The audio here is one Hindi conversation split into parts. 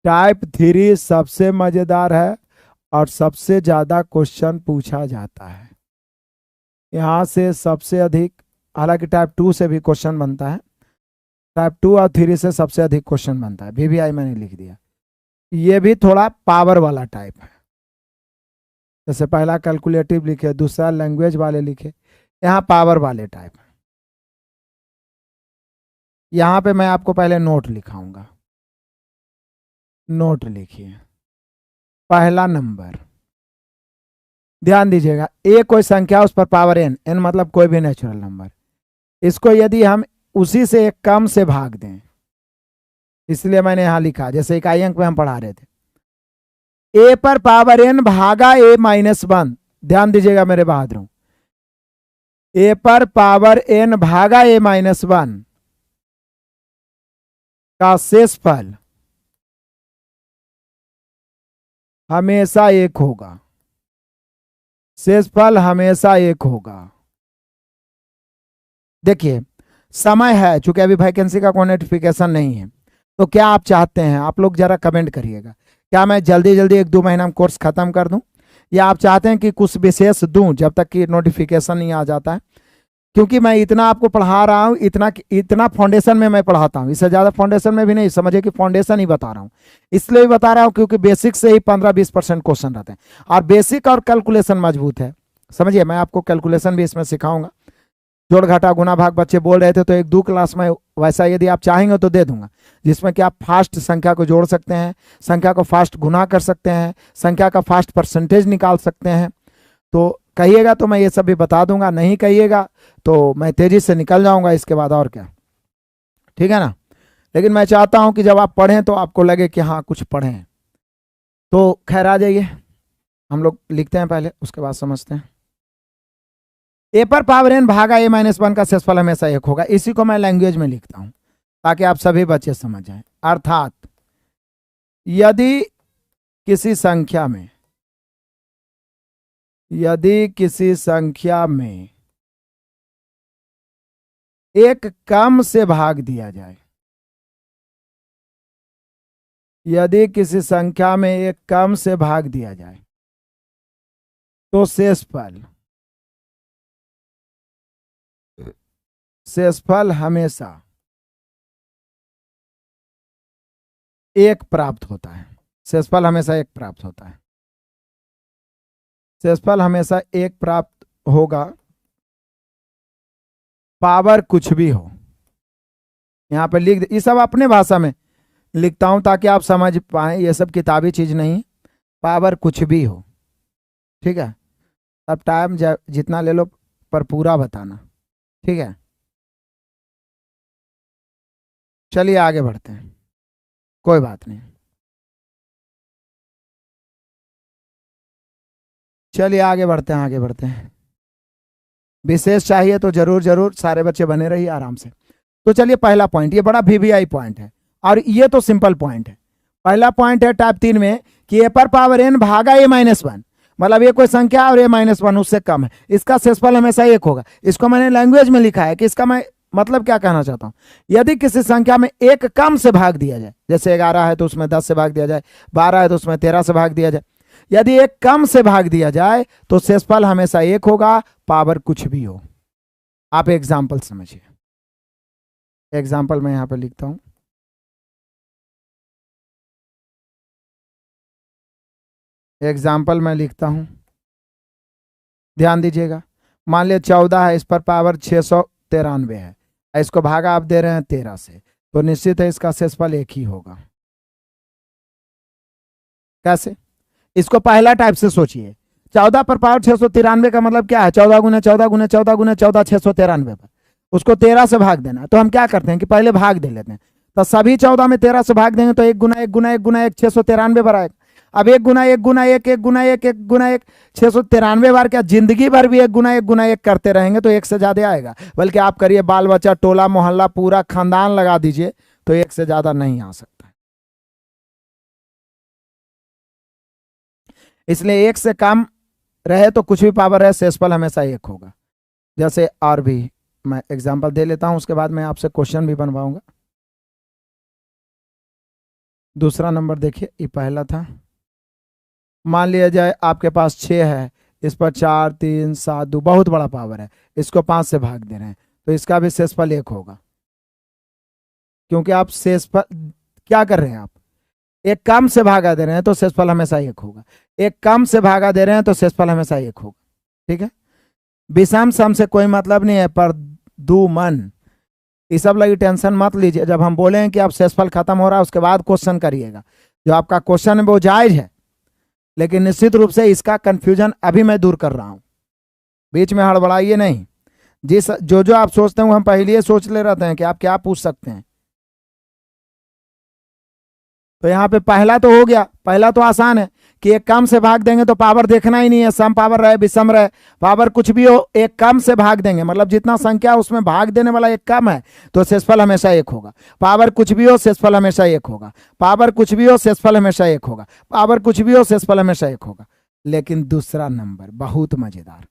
टाइप 3 सबसे मजेदार है और सबसे ज्यादा क्वेश्चन पूछा जाता है। यहाँ से सबसे अधिक, हालांकि टाइप 2 से भी क्वेश्चन बनता है, टाइप 2 और 3 से सबसे अधिक क्वेश्चन बनता है। VVI मैंने लिख दिया। ये भी थोड़ा पावर वाला टाइप है। जैसे पहला कैलकुलेटिव लिखे, दूसरा लैंग्वेज वाले लिखे, यहाँ पावर वाले टाइप है। यहाँ पे मैं आपको पहले नोट लिखाऊंगा। नोट लिखिए। पहला नंबर, ध्यान दीजिएगा, ए कोई संख्या उस पर पावर एन, एन मतलब कोई भी नेचुरल नंबर, इसको यदि हम उसी से एक कम से भाग दें, इसलिए मैंने यहां लिखा, जैसे इकाई अंक में हम पढ़ा रहे थे, ए पर पावर एन भागा ए माइनस 1। ध्यान दीजिएगा मेरे बहादुरों, ए पर पावर एन भागा ए माइनस 1 का शेषफल हमेशा एक होगा। शेषफल हमेशा एक होगा। देखिए समय है, चूंकि अभी वैकेंसी का कोई नोटिफिकेशन नहीं है, तो क्या आप चाहते हैं, आप लोग जरा कमेंट करिएगा, क्या मैं जल्दी जल्दी 1-2 महीना में कोर्स खत्म कर दूं, या आप चाहते हैं कि कुछ विशेष दूं जब तक कि नोटिफिकेशन नहीं आ जाता है? क्योंकि मैं इतना आपको पढ़ा रहा हूं, इतना इतना फाउंडेशन में मैं पढ़ाता हूं, इससे ज्यादा फाउंडेशन में भी नहीं, समझिए कि फाउंडेशन ही बता रहा हूं। इसलिए भी बता रहा हूं क्योंकि बेसिक से ही 15-20% क्वेश्चन रहते हैं, और बेसिक और कैलकुलेशन मजबूत है। समझिए, मैं आपको कैलकुलेशन भी इसमें सिखाऊंगा। जोड़ घटा गुना भाग बच्चे बोल रहे थे, तो 1-2 क्लास में वैसा यदि आप चाहेंगे तो दे दूंगा, जिसमें कि आप फास्ट संख्या को जोड़ सकते हैं, संख्या को फास्ट गुना कर सकते हैं, संख्या का फास्ट परसेंटेज निकाल सकते हैं। तो कहिएगा तो मैं ये सब भी बता दूंगा, नहीं कहिएगा तो मैं तेजी से निकल जाऊंगा इसके बाद, और क्या, ठीक है ना। लेकिन मैं चाहता हूं कि जब आप पढ़ें तो आपको लगे कि हाँ कुछ पढ़ें। तो खैर आ जाइए, हम लोग लिखते हैं पहले, उसके बाद समझते हैं। ए पर पावर एन भागा ए माइनस 1 का शेषफल हमेशा एक होगा। इसी को मैं लैंग्वेज में लिखता हूं ताकि आप सभी बच्चे समझ जाएं। अर्थात यदि किसी संख्या में एक कम से भाग दिया जाए, यदि किसी संख्या में एक कम से भाग दिया जाए, तो शेषफल हमेशा एक प्राप्त होता है। शेषफल हमेशा एक प्राप्त होता है। शेषफल हमेशा एक प्राप्त होगा, पावर कुछ भी हो। यहां पर लिख, ये सब अपने भाषा में लिखता हूं ताकि आप समझ पाए, ये सब किताबी चीज नहीं, पावर कुछ भी हो, ठीक है। अब टाइम जितना ले लो पर पूरा बताना, ठीक है। चलिए आगे बढ़ते हैं, कोई बात नहीं, चलिए आगे बढ़ते हैं। विशेष चाहिए तो जरूर जरूर सारे बच्चे बने रहिए आराम से। तो चलिए पहला पॉइंट, ये बड़ा VVI पॉइंट है, और ये तो सिंपल पॉइंट है। पहला पॉइंट है टाइप 3 में कि ए पर पावर एन भागा ए माइनस 1, मतलब ये कोई संख्या और ए माइनस 1 उससे कम है, इसका शेषफल हमेशा एक होगा। इसको मैंने लैंग्वेज में लिखा है कि इसका मैं मतलब क्या कहना चाहता हूं, यदि किसी संख्या में एक कम से भाग दिया जाए, जैसे 11 है तो उसमें 10 से भाग दिया जाए, 12 है तो उसमें 13 से भाग दिया जाए, यदि एक कम से भाग दिया जाए तो शेषफल हमेशा एक होगा, पावर कुछ भी हो। आप एग्जाम्पल समझिए, एग्जाम्पल मैं यहां पर लिखता हूं। एग्जाम्पल मैं लिखता हूं, ध्यान दीजिएगा। मान लिया 14 है, इस पर पावर 693 है, इसको भागा आप दे रहे हैं 13 से, तो निश्चित है इसका शेषफल एक ही होगा। कैसे? इसको पहला टाइप से सोचिए, 14 पर पावर 693 का मतलब क्या है, 14 गुना 14 गुना 14 गुना 14 693 पर उसको 13 से भाग देना। तो हम क्या करते हैं कि पहले भाग दे लेते हैं, तो सभी 14 में 13 से भाग देंगे तो 1 गुना 1 गुना 1 गुना 1 693 बार आएगा। अब 1 गुना 1 गुना 1 1 गुना 1 1 गुना 1 693 बार, क्या जिंदगी भर भी 1 गुना 1 करते रहेंगे तो एक से ज्यादा आएगा? बल्कि आप करिए, बाल बच्चा टोला मोहल्ला पूरा खानदान लगा दीजिए तो एक से ज्यादा नहीं आ सकता। इसलिए एक से कम रहे तो कुछ भी पावर रहे, शेषफल हमेशा एक होगा। जैसे और भी मैं एग्जांपल दे लेता हूं, उसके बाद मैं आपसे क्वेश्चन भी बनवाऊंगा। दूसरा नंबर देखिए, ये पहला था। मान लिया जाए आपके पास 6 है, इस पर 4 3 7 2, बहुत बड़ा पावर है, इसको 5 से भाग दे रहे हैं, तो इसका भी शेषफल 1 होगा। क्योंकि आप शेषफल क्या कर रहे हैं, आप एक कम से भागा दे रहे हैं तो शेषफल हमेशा 1 होगा, एक कम से भागा दे रहे हैं तो शेषफल हमेशा 1 होगा। ठीक है, विषम सम से कोई मतलब नहीं है, पर दू मन ये सब लगी टेंशन मत लीजिए। जब हम बोले हैं कि अब शेषफल खत्म हो रहा है उसके बाद क्वेश्चन करिएगा, जो आपका क्वेश्चन है वो जायज है, लेकिन निश्चित रूप से इसका कंफ्यूजन अभी मैं दूर कर रहा हूं, बीच में हड़बड़ाइए नहीं। जिस जो जो आप सोचते हैं वो हम पहले ही सोच ले रहते हैं कि आप क्या पूछ सकते हैं। तो यहाँ पे पहला तो हो गया, पहला तो आसान है कि एक कम से भाग देंगे तो पावर देखना ही नहीं है, सम पावर रहे विषम रहे, पावर कुछ भी हो, एक कम से भाग देंगे, मतलब जितना संख्या उसमें भाग देने वाला एक कम है तो शेषफल हमेशा 1 होगा। पावर कुछ भी हो शेषफल हमेशा 1 होगा, पावर कुछ भी हो शेषफल हमेशा 1 होगा, पावर कुछ भी हो शेषफल हमेशा 1 होगा। लेकिन दूसरा नंबर बहुत मजेदार,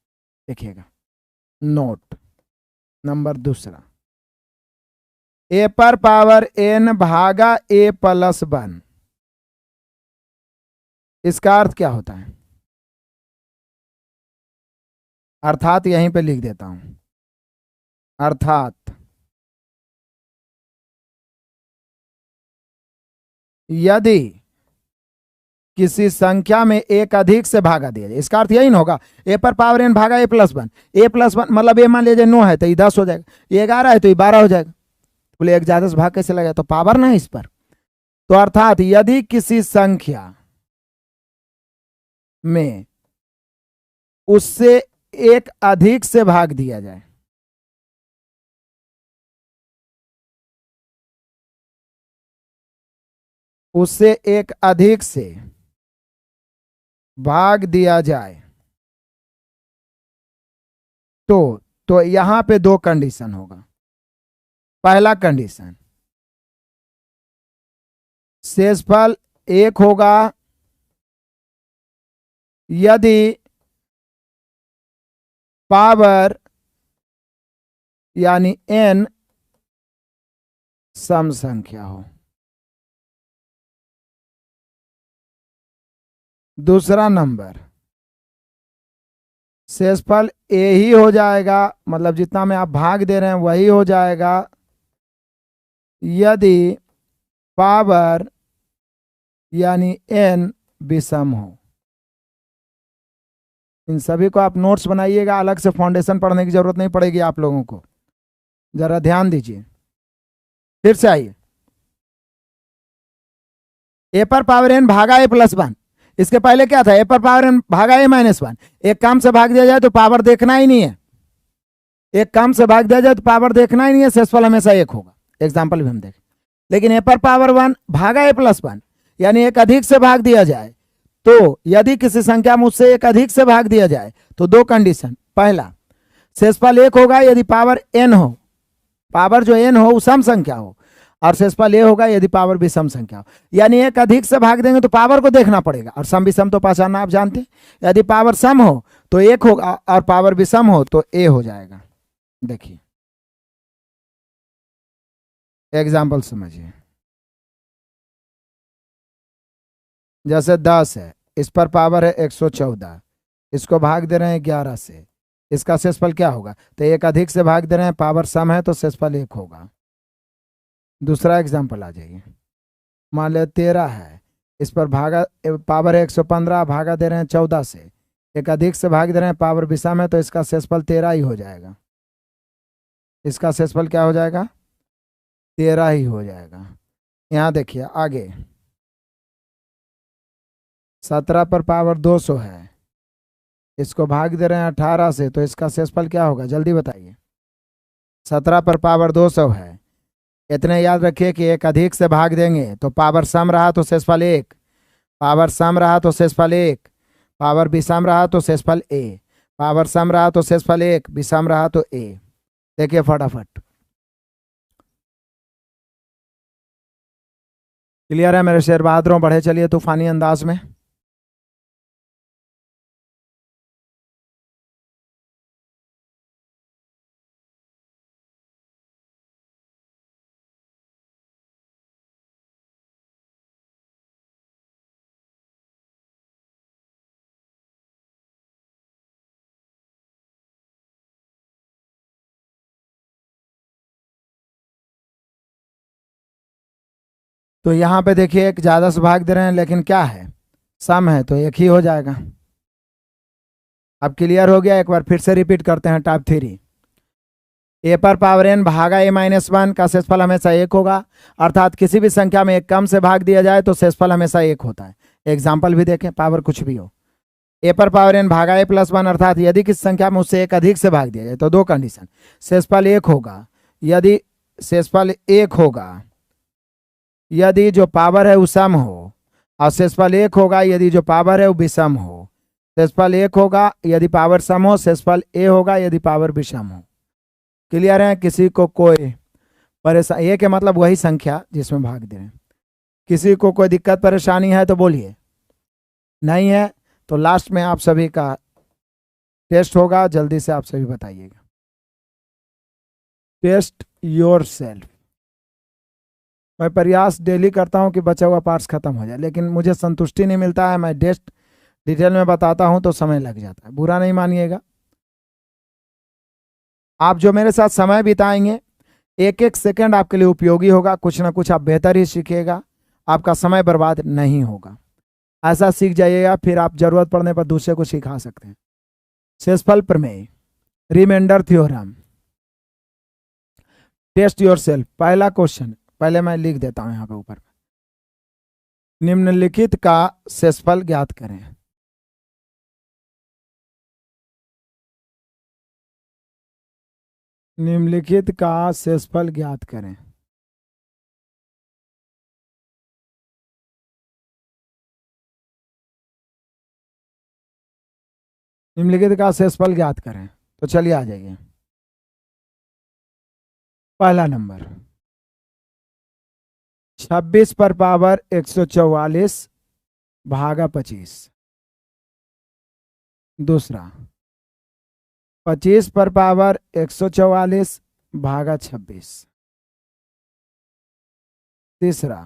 देखिएगा, नोट नंबर दूसरा, ए पर पावर n भागा a प्लस 1, इसका अर्थ क्या होता है? अर्थात यहीं पे लिख देता हूं, अर्थात यदि किसी संख्या में एक अधिक से भागा दिया जाए, इसका अर्थ यही ना होगा, ए पर पावर n भागा a प्लस 1, ए प्लस 1 मतलब ए मान लीजिए 9 है तो ये 10 हो जाएगा, ये 11 है तो ये 12 हो जाएगा। बोले एक ज्यादा से भाग कैसे लगा, तो पावर ना है इस पर। तो अर्थात यदि किसी संख्या में उससे एक अधिक से भाग दिया जाए, उससे एक अधिक से भाग दिया जाए तो यहां पे दो कंडीशन होगा। पहला कंडीशन, शेषफल 1 होगा यदि पावर यानी n सम संख्या हो। दूसरा नंबर, शेषफल a ही हो जाएगा, मतलब जितना में आप भाग दे रहे हैं वही हो जाएगा यदि पावर यानी n विषम हो। इन सभी को आप नोट्स बनाइएगा, अलग से फाउंडेशन पढ़ने की जरूरत नहीं पड़ेगी आप लोगों को, जरा ध्यान दीजिए। फिर से आइए, ए पर पावर n भागा a प्लस 1, इसके पहले क्या था, ए पर पावर n भागा a माइनस 1, एक काम से भाग दिया जाए तो पावर देखना ही नहीं है, एक काम से भाग दिया जाए तो पावर देखना ही नहीं है, शेषफल हमेशा 1 होगा। एग्जाम्पल भी हम देखें। लेकिन ए पर पावर 1 भागा a प्लस 1 यानी एक अधिक से भाग दिया जाए, तो यदि किसी संख्या में उससे एक अधिक से भाग दिया जाए तो दो कंडीशन, पहला शेषफल 1 होगा यदि पावर n हो, पावर जो n हो वो सम संख्या हो, और शेषफल 1 होगा यदि पावर विषम संख्या हो। यानी एक अधिक से भाग देंगे तो पावर को देखना पड़ेगा, और सम विषम तो पहचानना आप जानते हैं, यदि पावर सम हो तो 1 होगा और पावर विषम हो तो a हो जाएगा। देखिए एग्जाम्पल समझिए, जैसे 10 है, इस पर पावर है 114, इसको भाग दे रहे हैं 11 से, इसका शेषफल क्या होगा, तो एक अधिक से भाग दे रहे हैं, पावर सम है तो शेषफल 1 होगा। दूसरा एग्जाम्पल आ जाइए, मान लो 13 है, इस पर भागा पावर है 115, भागा दे रहे हैं 14 से, एक अधिक से भाग दे रहे हैं, पावर विषम है तो इसका शेषफल 13 ही हो जाएगा। इसका शेषफल क्या हो जाएगा, 13 ही हो जाएगा। यहाँ देखिए आगे, 17 पर पावर 200 है, इसको भाग दे रहे हैं 18 से तो इसका शेषफल क्या होगा, जल्दी बताइए। 17 पर पावर 200 है, इतने याद रखिए कि एक अधिक से भाग देंगे तो पावर सम रहा तो शेषफल 1, पावर सम रहा तो शेषफल 1, पावर विषम रहा तो शेषफल a, पावर सम रहा तो शेषफल 1, विषम रहा तो a। देखिए फटाफट, क्लियर है मेरे शेर बहादुरों, बढ़े चलिए तूफानी अंदाज में। तो यहाँ पे देखिए एक ज़्यादा से भाग दे रहे हैं, लेकिन क्या है, सम है, तो एक ही हो जाएगा। अब क्लियर हो गया। एक बार फिर से रिपीट करते हैं टाइप 3। ए पर पावर एन भागा ए माइनस 1 का शेषफल हमेशा एक होगा, अर्थात किसी भी संख्या में एक कम से भाग दिया जाए तो शेषफल हमेशा एक होता है। एग्जाम्पल भी देखें, पावर कुछ भी हो, ए पर पावर एन भागा ए प्लस 1, अर्थात यदि किसी संख्या में उससे एक अधिक से भाग दिया जाए तो दो कंडीशन, शेषफल एक होगा, यदि शेषफल एक होगा यदि जो पावर है वो सम हो, और शेषफल एक होगा यदि जो पावर है वो विषम हो। शेषफल एक होगा यदि पावर सम हो, शेषफल ए होगा यदि पावर विषम हो। क्लियर है? किसी को कोई परेशानी, ए के मतलब वही संख्या जिसमें भाग दे रहे हैं। किसी को कोई दिक्कत परेशानी है तो बोलिए, नहीं है तो लास्ट में आप सभी का टेस्ट होगा, जल्दी से आप सभी बताइएगा। Test yourself. मैं प्रयास डेली करता हूं कि बचा हुआ पार्ट्स खत्म हो जाए, लेकिन मुझे संतुष्टि नहीं मिलता है। मैं टेस्ट डिटेल में बताता हूं तो समय लग जाता है, बुरा नहीं मानिएगा। आप जो मेरे साथ समय बिताएंगे, एक एक सेकंड आपके लिए उपयोगी होगा, कुछ ना कुछ आप बेहतर ही सीखिएगा, आपका समय बर्बाद नहीं होगा। ऐसा सीख जाइएगा, फिर आप जरूरत पड़ने पर दूसरे को सिखा सकते हैं। शेषफल प्रमेय, रिमाइंडर थ्योरम, टेस्ट योरसेल्फ। पहला क्वेश्चन पहले मैं लिख देता हूं यहां पे ऊपर, निम्नलिखित का शेषफल ज्ञात करें। निम्नलिखित का शेषफल ज्ञात करें। निम्नलिखित का शेषफल ज्ञात करें, तो चलिए आ जाइए। पहला नंबर 26 पर पावर 144 भागा 25। दूसरा 25 पर पावर 144 भागा 26। तीसरा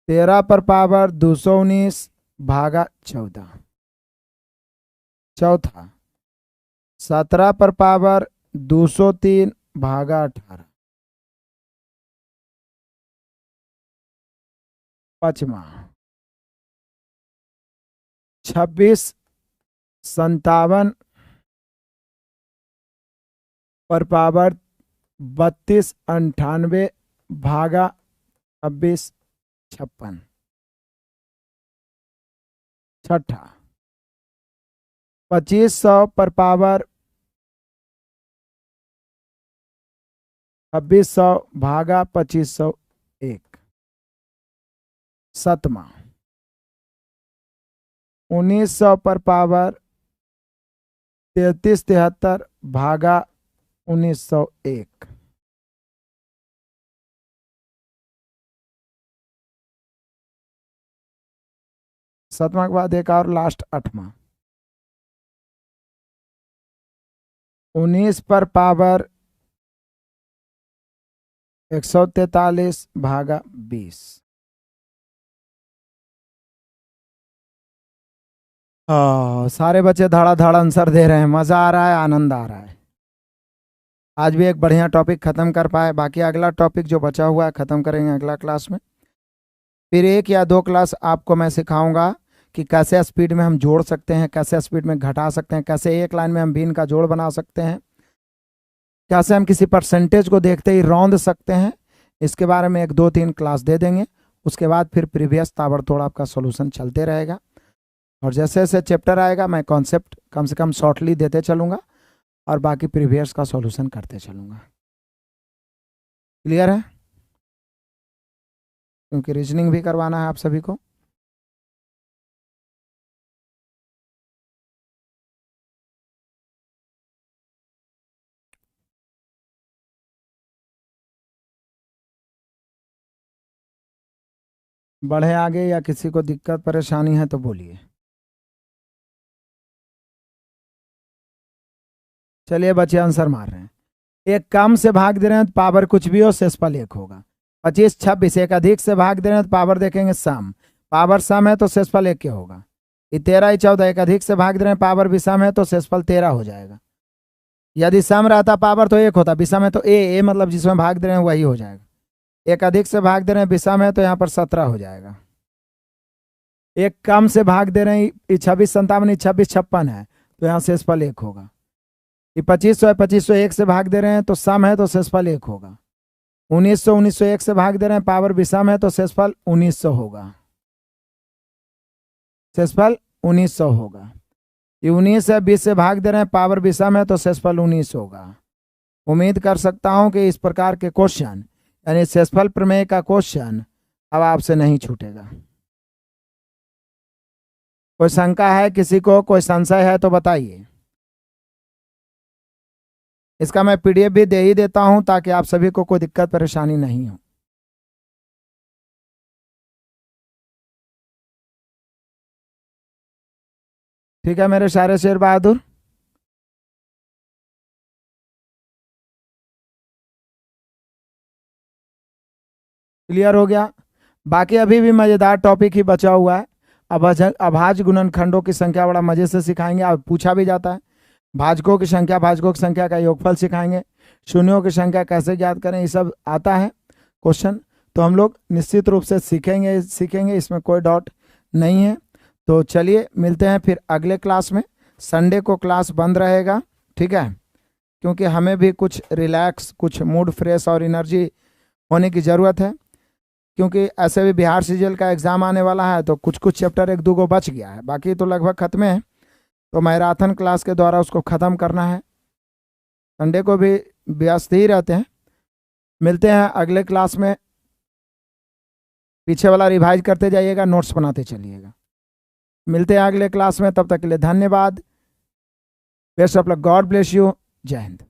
13 पर पावर 219 भागा 14। चौथा 17 पर पावर 203 भागा 18। पांचवा 26 57 पर पावर 32 98 भागा 26 56। छठा 2500 पर पावर 2600 भागा 2501। सतमा 1900 पर पावर 3373 भागा 1901। सतमा के बाद एक और लास्ट 8वां 19 पर पावर 143 भागा 20। सारे बच्चे धड़ाधड़ आंसर दे रहे हैं, मजा आ रहा है, आनंद आ रहा है। आज भी एक बढ़िया टॉपिक खत्म कर पाए। बाकी अगला टॉपिक जो बचा हुआ है खत्म करेंगे अगला क्लास में। फिर 1 या 2 क्लास आपको मैं सिखाऊंगा कि कैसे स्पीड में हम जोड़ सकते हैं, कैसे स्पीड में घटा सकते हैं, कैसे एक लाइन में हम भिन्न का जोड़ बना सकते हैं, कैसे हम किसी परसेंटेज को देखते ही रौंद सकते हैं। इसके बारे में 1 2 3 क्लास दे देंगे। उसके बाद फिर प्रीवियस ताबड़तोड़ आपका सोल्यूशन चलते रहेगा, और जैसे जैसे चैप्टर आएगा मैं कॉन्सेप्ट कम से कम शॉर्टली देते चलूँगा और बाकी प्रीवियस का सॉल्यूशन करते चलूँगा। क्लियर है? क्योंकि रीजनिंग भी करवाना है आप सभी को। बढ़े आगे या किसी को दिक्कत परेशानी है तो बोलिए। चलिए बच्चे आंसर मार रहे हैं। एक कम से भाग दे रहे हैं तो पावर कुछ भी हो, शेषफल एक होगा। 25 26 एक अधिक से भाग दे रहे हैं तो पावर देखेंगे सम, पावर सम है तो शेषफल एक के होगा। ये 13 14 एक अधिक से भाग दे रहे हैं, पावर विषम है तो शेषफल 13 हो जाएगा। यदि सम रहता पावर तो एक होता, विषम है तो ए मतलब जिसमें भाग दे रहे हैं वही हो जाएगा। एक अधिक से भाग दे रहे हैं विषम है तो यहाँ पर 17 हो जाएगा। एक कम से भाग दे रहे हैं 2657, 2656 है तो यहाँ शेषफल 1 होगा। ये 2500 है, 2500 1 से भाग दे रहे हैं तो सम है तो शेषफल 1 होगा। 1900 1 से भाग दे रहे हैं पावर विषम है तो शेषफल 1900 होगा। शेषफल 1900 होगा। ये 19 है, 20 से भाग दे रहे हैं पावर विषम है तो शेषफल 19 होगा। उम्मीद कर सकता हूं कि इस प्रकार के क्वेश्चन यानी शेषफल प्रमेय का क्वेश्चन अब आपसे नहीं छूटेगा। कोई शंका है किसी को, कोई संशय है तो बताइए। इसका मैं पीडीएफ भी दे ही देता हूं ताकि आप सभी को कोई दिक्कत परेशानी नहीं हो। ठीक है मेरे सारे शेर बहादुर। क्लियर हो गया। बाकी अभी भी मजेदार टॉपिक ही बचा हुआ है। अभाज्य गुणनखंडों की संख्या बड़ा मजे से सिखाएंगे। अब पूछा भी जाता है भाजकों की संख्या का योगफल सिखाएंगे। शून्यों की संख्या कैसे ज्ञात करें, ये सब आता है क्वेश्चन। तो हम लोग निश्चित रूप से सीखेंगे, इसमें कोई डाउट नहीं है। तो चलिए मिलते हैं फिर अगले क्लास में। संडे को क्लास बंद रहेगा, ठीक है, क्योंकि हमें भी कुछ रिलैक्स, कुछ मूड फ्रेश और एनर्जी होने की ज़रूरत है। क्योंकि ऐसे भी बिहार सीजीएल का एग्ज़ाम आने वाला है तो कुछ कुछ चैप्टर 1-2 को बच गया है, बाकी तो लगभग खत्म है। तो मैराथन क्लास के द्वारा उसको ख़त्म करना है। संडे को भी व्यस्त ही रहते हैं। मिलते हैं अगले क्लास में। पीछे वाला रिवाइज करते जाइएगा, नोट्स बनाते चलिएगा। मिलते हैं अगले क्लास में, तब तक के लिए धन्यवाद। Best of luck, God bless you, जय हिंद।